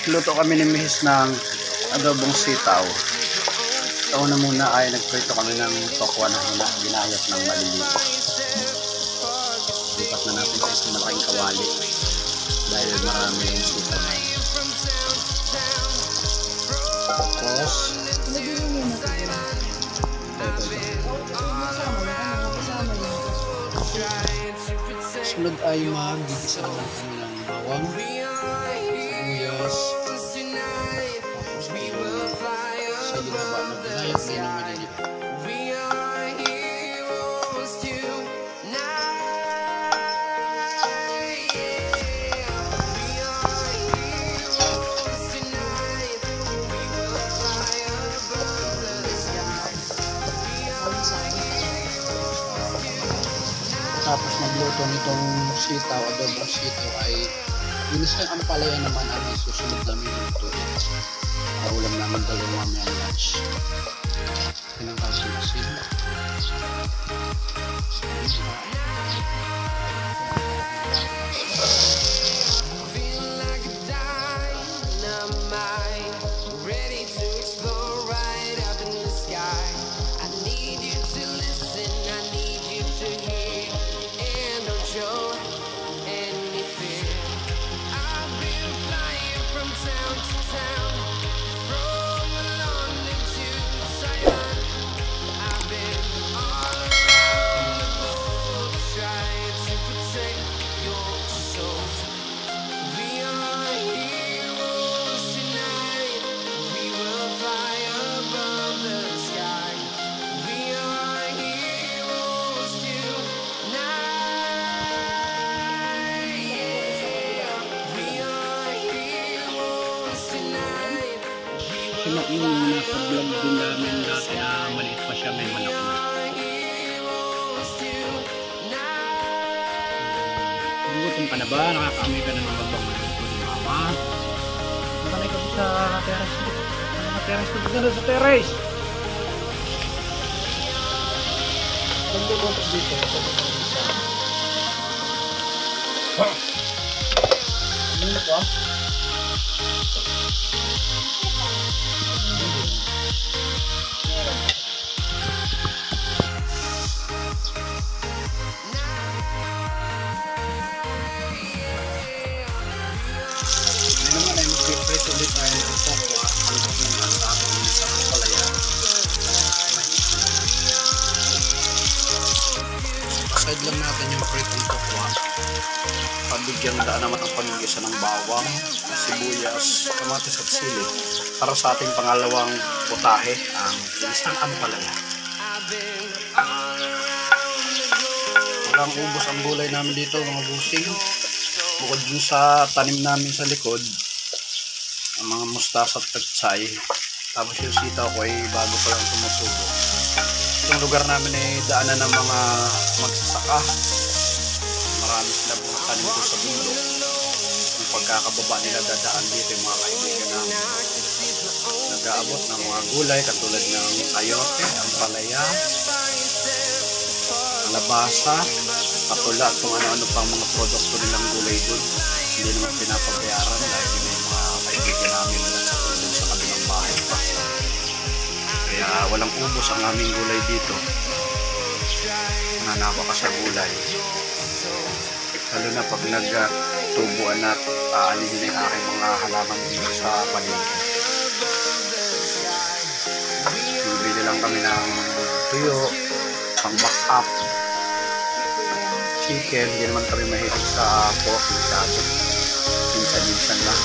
Nagluto kami ni Misis ng adobong sitaw. Ito na muna ay nagprito kami ng tokwa na ginayat ng maliliit. Lipat na natin sa isang malaking kawali dahil marami yung sitaw na yun. Tapos sunod ay mag-gigisa naman kami ng bawang, sibuyas, tapos sa ginaba na ginayat din ng maliliit. Tapos magluto nitong sitaw, adobong sitaw ay ginis ng ampalaya naman ang susunod namin luto. Ulam namin dalawa may lunch. Yan ang kasing asin. Yung nasa-vlog din namin dati na maliit pa siya, may malaki na. Gutom ka na ba? Nakakaamoy ka na ng magbang luto ni Mama? Matanay ka sa terrace. Ano na terrace? Tugod na sa terrace! Ganda ko ito dito. Ano na po? Prito ulit tayo ng tokwa hanggang naman sa ating isang Ampalaya. Aside lang natin yung pritong tokwa. Pabigyan daan naman ang pagigisa ng bawang, sibuyas, kamatis at sili para sa ating pangalawang putahe, ang isang Ampalaya. Walang ubos ang gulay namin dito mga busing. Bukod dun sa tanim namin sa likod, ang mga mustasa at pechay. Tapos yung sitaw ko ay bago pa lang tumutubo. Itong lugar namin ay daanan ng mga magsasaka. Marami sila buong tanim doon sa bundok. Yung pagkakababa nila dadaan dito yung mga kaibigan namin. Nag-aabot ng mga gulay katulad ng ayote, ampalaya, alabasa, patula at kung ano-ano pang mga produkto nilang gulay doon. Hindi naman pinapabayaran dahil may mga kaibigan namin na sa tulong sa kabilang bahay pa. Kaya walang ubos ang aming gulay dito. Nananawa ka sa gulay. Lalo na pag nagtubuan at aalihin ang aking mga halaman dito sa paligid. Bibili lang kami ng tuyo, pang back up, chicken. Hindi naman kami mahilig sa pork masyado. Minsan-minsan lang.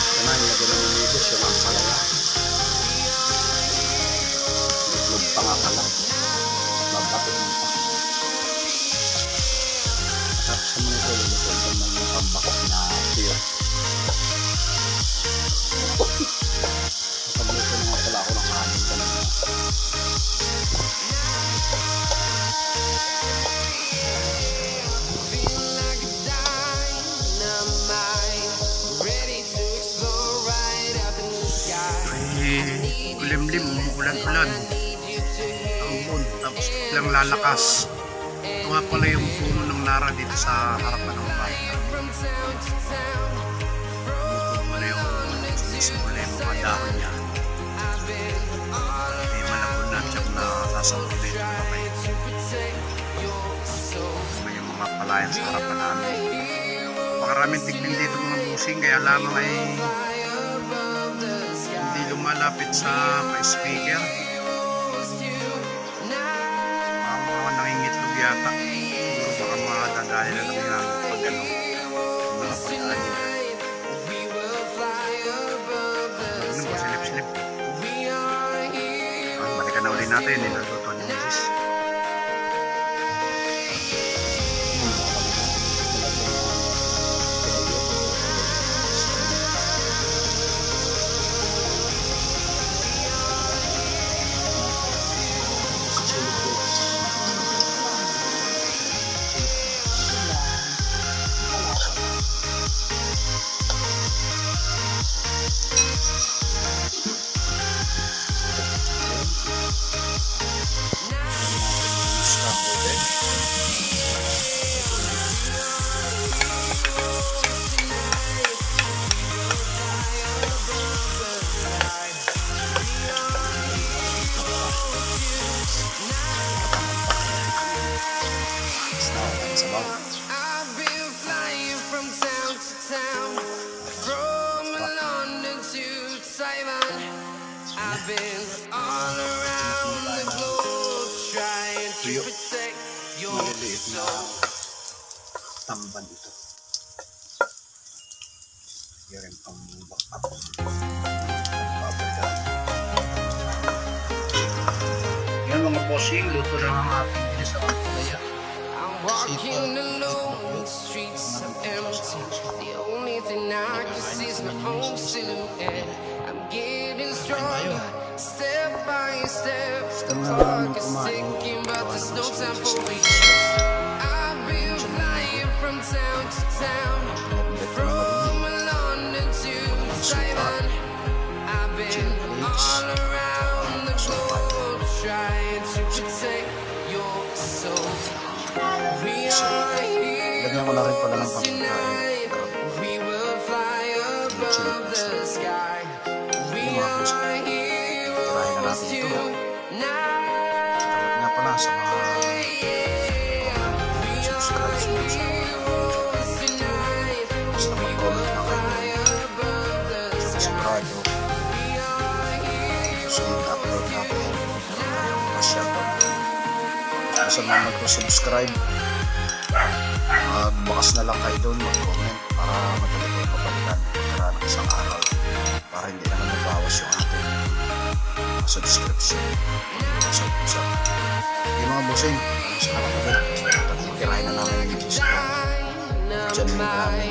Ito na, nilagyan ng Misis yung ampalaya. Luglog pa nga pala. Babato mo pa. Tapos sa mga ito, lulutuin ko naman yung pambakot na tuyo. Nakagluto na nga pala ako ng kanin kanina. Limlim, ulan-ulan, ambon, tapos lang lalakas. Ito nga pala yung puno ng nara dito sa harapan ng bahay. sa muli yung mga dahon niya. Hindi malabo na siya kung nakasasabot dito na kayo. May yung mga palayan sa harapan namin. Makaraming tignan dito mga busing, kaya lamang ay hindi lumalapit sa pa-speaker. Mga nangingitlog yata. Siguro baka mga dadali na lang yan pag ano, mga pag-anin. Ano ba, silip-silip? Balikan na ulit natin, niluto ni Misis. I've been flying from town to town, from London to Taiwan. I've been all around the globe trying to Tuyo. protect your Maliliit na soul. tamban ito. Yan rin pang backup. Yan mga bossing, luto na ang ating Misis sa Ampalaya. Walking alone, the streets are empty. The only thing I can see is my own silhouette. I'm getting stronger, step by step. The clock is ticking, but there's no time for me. I've been flying from town to town, from London to Taiwan. I've been all around the globe trying to protect your soul. Lagyan ko na rin pala ng pagkain. We will fly above the sky. We are heroes tonight. Talag nga pala sa mga subscribe sa mga basta mag-comment na kayo. Sigurado sunod upload natin. Ayaw ma-shoutout. Sa mga mag-subscribe, magbukas na lang kayo doon, mag-comment para madali kayo mapalitan para ng isang araw para hindi naman mabawas yung ating sa description sa yung mga busing sa kapatid at kirahin na namin yung Misis dyan namin